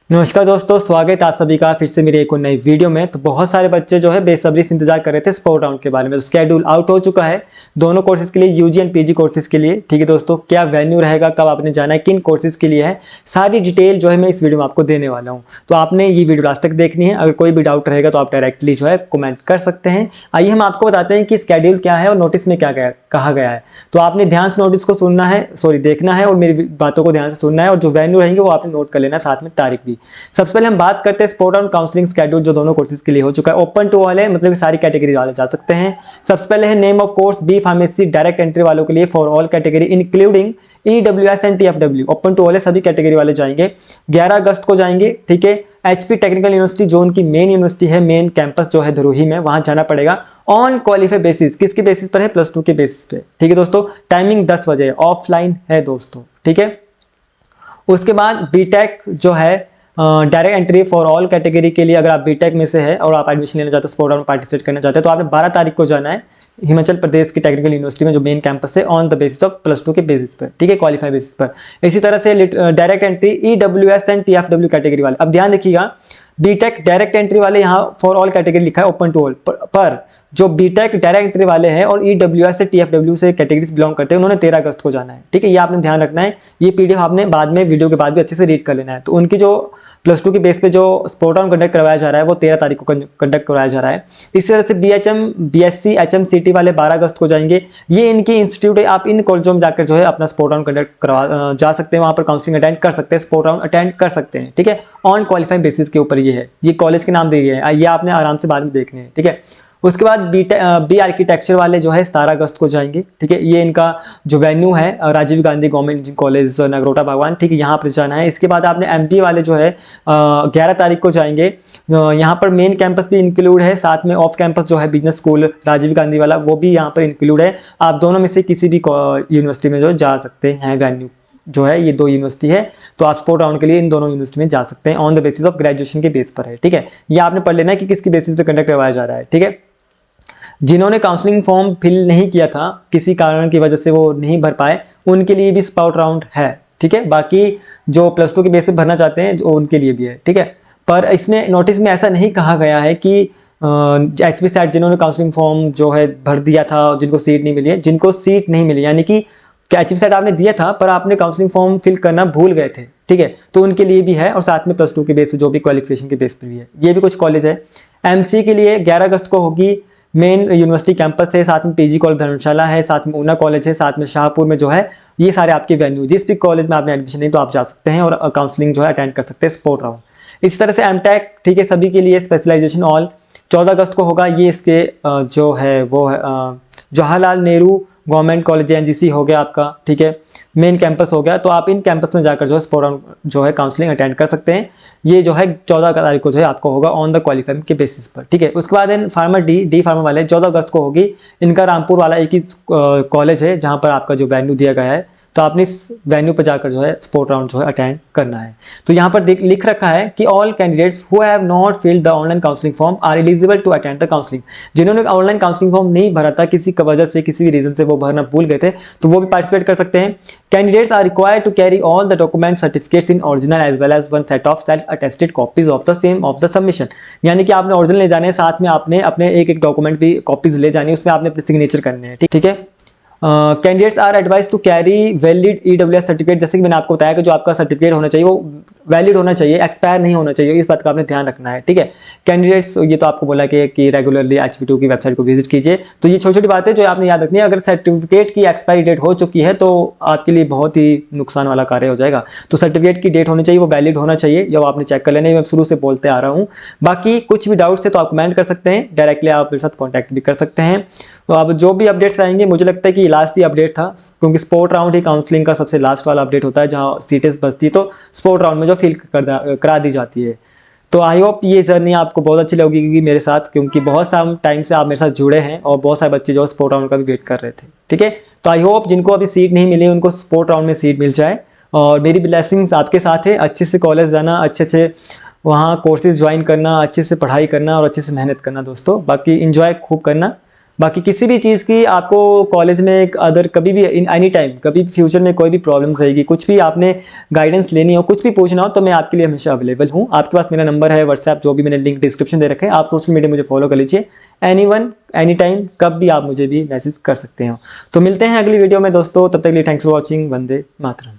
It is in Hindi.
नमस्कार दोस्तों, स्वागत है आप सभी का फिर से मेरी एक और नई वीडियो में। तो बहुत सारे बच्चे जो है बेसब्री से इंतजार कर रहे थे स्पोर्ट राउंड के बारे में। तो स्केड्यूल आउट हो चुका है दोनों कोर्सेज के लिए, यूजी एंड पीजी कोर्सेज के लिए। ठीक है दोस्तों, क्या वेन्यू रहेगा, कब आपने जाना है, किन कोर्सेज के लिए है, सारी डिटेल जो है मैं इस वीडियो में आपको देने वाला हूँ। तो आपने ये वीडियो लास्ट तक देखनी है। अगर कोई भी डाउट रहेगा तो आप डायरेक्टली जो है कमेंट कर सकते हैं। आइए हम आपको बताते हैं कि स्केड्यूल क्या है और नोटिस में क्या कहा गया है। तो आपने ध्यान से नोटिस को सुनना है, देखना है और मेरी बातों को ध्यान से सुनना है। और जो वेन्यू रहेंगे वो आपने नोट कर लेना है, साथ में तारीख भी। सबसे पहले हम बात करते हैं स्पोर्ट राउंड काउंसलिंग स्केड्यूल जो दोनों कोर्सेज के लिए हो चुका है। ओपन टू ऑल है, मतलब सारी कैटेगरी वाले जा सकते हैं। सबसे पहले है name of course B pharmacy direct entry वालों के लिए for all category including EWS and TFW। Open to all है, सभी कैटेगरी वाले जाएंगे। 11 अगस्त को जाएंगे। ठीक है, HP टेक्निकल यूनिवर्सिटी जो उनकी मेन यूनिवर्सिटी है, मेन कैंपस जो है धरोही में, वहां जाना पड़ेगा ऑन क्वालिफाई बेसिस। किसके बेसिस पर है? +2 के बेसिस पे। ठीक है दोस्तों, टाइमिंग 10 बजे, ऑफलाइन है दोस्तों। ठीक है, उसके बाद बीटेक जो है direct entry for all category के लिए, अगर आप बीटेक में से है और आप एडमिशन लेना चाहते हो, स्पोर्ट राउंड में पार्टिसिपेट करना चाहते हैं, तो आपने 12 तारीख को जाना है हिमाचल प्रदेश की टेक्निकल यूनिवर्सिटी में जो मेन कैंपस है, ऑन द बेसिस ऑफ +2 के बेसिस पर। ठीक है, क्वालिफाई बेसिस पर। इसी तरह से direct entry EWS and TFW category वाले। अब ध्यान देखिएगा, बीटेक डायरेक्ट एंट्री वाले यहाँ फॉर ऑल कैटेगरी लिखा है ओपन टू ऑल, पर जो बीटेक डायरेक्ट एंट्री वाले हैं और EWS से TFW से कैटेगरीज बिलोंग करते हैं, उन्होंने 13 अगस्त को जाना है। ठीक है, ये आपने ध्यान रखना है। ये PDF आपने बाद में वीडियो के बाद भी अच्छे से रीड कर लेना है। तो उनकी जो +2 के बेस पे जो स्पोर्ट राउंड कंडक्ट करवाया जा रहा है वो 13 तारीख को कंडक्ट करवाया जा रहा है। इसी तरह से BHM BSc HMCT वाले 12 अगस्त को जाएंगे। ये इनकी इंस्टीट्यूट है, आप इन कॉलेजों में जाकर जो है अपना स्पोर्ट राउंड कंडक्ट करवा जा सकते हैं, वहाँ पर काउंसलिंग अटेंड कर सकते हैं, स्पोर्ट राउंड अटेंड कर सकते हैं। ठीक है, ऑन क्वालिफाइंग बेसिस के ऊपर ये है, ये कॉलेज के नाम दिए गए हैं, ये आपने आराम से बाद में देखने हैं। ठीक है, उसके बाद बी आर्किटेक्चर वाले जो है 17 अगस्त को जाएंगे। ठीक है, ये इनका जो वेन्यू है Rajiv Gandhi government engineering college Nagrota Bhagwan. ठीक है, यहाँ पर जाना है। इसके बाद आपने MBA वाले जो है 11 तारीख को जाएंगे। यहाँ पर मेन कैंपस भी इंक्लूड है, साथ में ऑफ कैंपस जो है बिजनेस स्कूल राजीव गांधी वाला वो भी यहाँ पर इंक्लूड है। आप दोनों में से किसी भी यूनिवर्सिटी में जो जा सकते हैं। वेन्यू जो है ये 2 यूनिवर्सिटी है, तो आप स्पोर्ट राउंड के लिए इन दोनों यूनिवर्सिटी में जा सकते हैं, on the basis of graduation के बेस पर है। ठीक है, ये आपने पढ़ लेना है कि किसकी बेसिस पे कंडक्ट करवाया जा रहा है। ठीक है, जिन्होंने काउंसलिंग फॉर्म फिल नहीं किया था, किसी कारण की वजह से वो नहीं भर पाए, उनके लिए भी स्पोर्ट राउंड है। ठीक है, बाकी जो +2 के बेस पे भरना चाहते हैं जो उनके लिए भी है। ठीक है, पर इसमें नोटिस में ऐसा नहीं कहा गया है कि HP सेट जिन्होंने काउंसलिंग फॉर्म जो है भर दिया था, जिनको सीट नहीं मिली है, जिनको सीट नहीं मिली, यानी कि HP सेट आपने दिया था पर आपने काउंसलिंग फॉर्म फिल करना भूल गए थे। ठीक है, तो उनके लिए भी है, और साथ में +2 के बेस पे जो भी क्वालिफिकेशन के बेस पर भी है। ये भी कुछ कॉलेज है। MC के लिए 11 अगस्त को होगी, मेन यूनिवर्सिटी कैंपस है, साथ में PG कॉलेज धर्मशाला है, साथ में ऊना कॉलेज है, साथ में शाहपुर में जो है, ये सारे आपके वेन्यू। जिस भी कॉलेज में आपने एडमिशन नहीं तो आप जा सकते हैं और काउंसलिंग जो है अटेंड कर सकते हैं, स्पोर्ट राउंड। इसी तरह से MTech, ठीक है, सभी के लिए स्पेशलाइजेशन ऑल 14 अगस्त को होगा। ये इसके जो है वो है Jawaharlal Nehru government college NGC हो गया आपका। ठीक है, मेन कैंपस हो गया, तो आप इन कैंपस में जाकर जो है स्पोर्ट राउंड जो है काउंसलिंग अटेंड कर सकते हैं। ये जो है 14 तारीख को जो है आपको होगा ऑन द क्वालिफाइंग के बेसिस पर। ठीक है, उसके बाद फार्मर डी फार्मर वाले 14 अगस्त को होगी। इनका रामपुर वाला एक ही कॉलेज है जहाँ पर आपका जो वेन्यू दिया गया है, तो आपने इस वेन्यू पर जाकर जो है स्पोर्ट राउंड जो है अटेंड करना है। तो यहाँ पर लिख रखा है कि all candidates who have not filled the online counselling form are eligible to attend the counselling. जिन्होंने ऑनलाइन काउंसलिंग फॉर्म नहीं भरा था, किसी वजह से, किसी भी रीजन से वो भरना भूल गए थे, तो वो भी पार्टिसिपेट कर सकते हैं। Candidates are required to carry all the document certificates in original as well as one set of self attested copies of the same of the submission. यानी कि आपने ओरिजिनल ले जाने हैं, साथ में आपने अपने एक डॉक्यूमेंट भी कॉपीज ले जानी है, उसमें आपने अपने सिग्नेचर करने हैं। ठीक है, candidates are advise to carry valid EWS certificate. जैसे कि मैंने आपको बताया कि जो आपका सर्टिफिकेट होना चाहिए वो वैलिड होना चाहिए, एक्सपायर नहीं होना चाहिए, इस बात का आपने ध्यान रखना है। ठीक है, कैंडिडेट्स, ये तो आपको बोला कि रेगुलरली HP2 की वेबसाइट को विजिट कीजिए। तो ये छोटी छोटी बातें जो आपने याद रखनी है। अगर सर्टिफिकेट की एक्सपायरी डेट हो चुकी है तो आपके लिए बहुत ही नुकसान वाला कार्य हो जाएगा। तो सर्टिफिकेट की डेट होनी चाहिए, वो वैलिड होना चाहिए, जो आपने चेक कर लेना है। मैं शुरू से बोलते आ रहा हूँ। बाकी कुछ भी डाउट्स है तो आप कमेंट कर सकते हैं, डायरेक्टली आप मेरे साथ कॉन्टैक्ट भी कर सकते हैं। तो अब जो भी अपडेट्स आएंगे, मुझे लगता है कि लास्ट ही अपडेट था, क्योंकि स्पोर्ट राउंड ही काउंसलिंग का सबसे लास्ट वाला अपडेट होता है, जहां सीटें बचती है तो स्पोर्ट राउंड में जो फिल करा दी जाती है। तो आई होप ये जर्नी आपको बहुत अच्छी लगेगी मेरे साथ, क्योंकि बहुत सारे टाइम से आप मेरे साथ जुड़े हैं और बहुत सारे बच्चे जो स्पोर्ट राउंड का भी वेट कर रहे थे। ठीक है, तो आई होप जिनको अभी सीट नहीं मिली उनको स्पोर्ट राउंड में सीट मिल जाए, और मेरी ब्लेसिंग्स आपके साथ है। अच्छे से कॉलेज जाना, अच्छे वहाँ कोर्सेज ज्वाइन करना, अच्छे से पढ़ाई करना और अच्छे से मेहनत करना दोस्तों। बाकी इंजॉय खूब करना। बाकी किसी भी चीज़ की आपको कॉलेज में अदर कभी भी इन एनी टाइम कभी फ्यूचर में कोई भी प्रॉब्लम्स रहेगी, कुछ भी आपने गाइडेंस लेनी हो, कुछ भी पूछना हो, तो मैं आपके लिए हमेशा अवेलेबल हूँ। आपके पास मेरा नंबर है, व्हाट्सएप जो भी मैंने लिंक डिस्क्रिप्शन दे रखे हैं, आप सोशल मीडिया मुझे फॉलो कर लीजिए। एनीवन एनी टाइम कब भी आप मुझे भी मैसेज कर सकते हो। तो मिलते हैं अगली वीडियो में दोस्तों, तब तक के लिए thanks for watching. Vande Mataram.